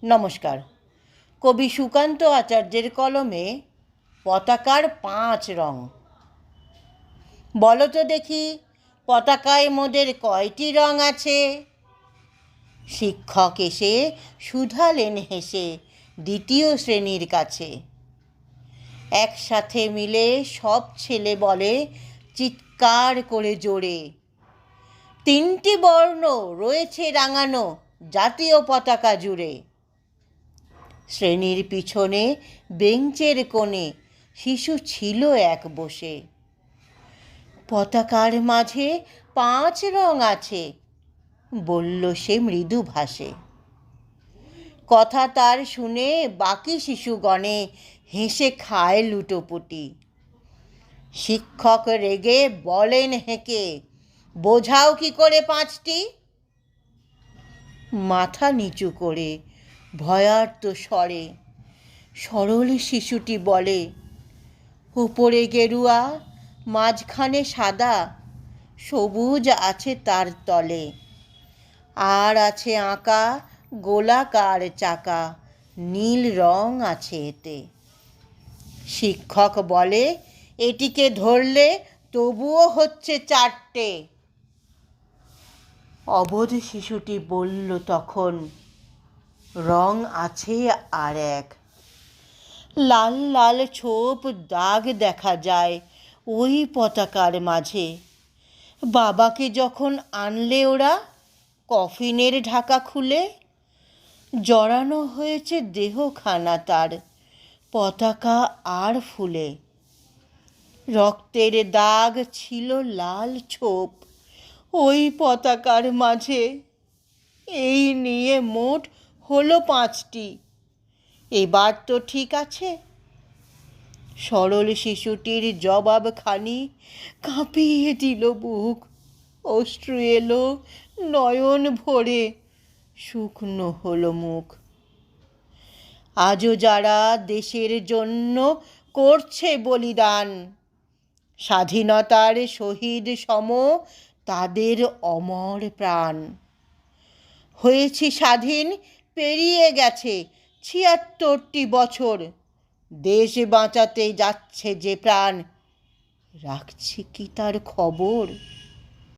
নমস্কার। কবি সুকান্ত আচার্যের কলমে পতাকার 5 রং। বলো তো দেখি, পতাকায় মোদের কয়টি রং আছে? শিক্ষক এসে শুধালেন হেসে দ্বিতীয় শ্রেণীর কাছে। একসাথে মিলে সব ছেলে বলে চিৎকার করে জোরে, 3টি বর্ণ রয়েছে রাঙানো জাতীয় পতাকা জুড়ে। শ্রেণীর পিছনে বেঞ্চের কোণে শিশু ছিল এক বসে। পতাকার মাঝে 5 রং আছে, বলল সে মৃদু ভাষে। কথা তার শুনে বাকি শিশুগণে হেসে খায় লুটোপুটি। শিক্ষক রেগে বলেন হেঁকে, বোঝাও কি করে 5টি? মাথা নিচু করে ভয়ার্ত স্বরে সরল শিশুটি বলে, ওপরে গেরুয়া, মাঝখানে সাদা, সবুজ আছে তার তলে, আর আছে আঁকা গোলাকার চাকা, নীল রং আছে এতে। শিক্ষক বলে, এটিকে ধরলে তবুও হচ্ছে 4টে। অবোধ শিশুটি বলল তখন, রং আছে আর এক। লাল লাল ছোপ দাগ দেখা যায় ওই পতাকার মাঝে। বাবাকে যখন আনলে ওরা কফিনের ঢাকা খুলে, জড়ানো হয়েছে দেহখানা তার পতাকা আর ফুলে। রক্তের দাগ ছিল লাল ছোপ ওই পতাকার মাঝে। এই নিয়ে মোট হলো 5টি। এবার তো ঠিক আছে? সরল শিশুটির জবাবখানি কাঁপিয়ে দিল বুক। অশ্রু এলো নয়ন ভরে, শুকনো হলো মুখ। আজও যারা দেশের জন্য করছে বলিদান, স্বাধীনতার শহীদ সম তাদের অমর প্রাণ। হয়েছি স্বাধীন, পেরিয়ে গেছে 76টি বছর। দেশ বাঁচাতে যাচ্ছে যে প্রাণ, রাখছি কি তার খবর?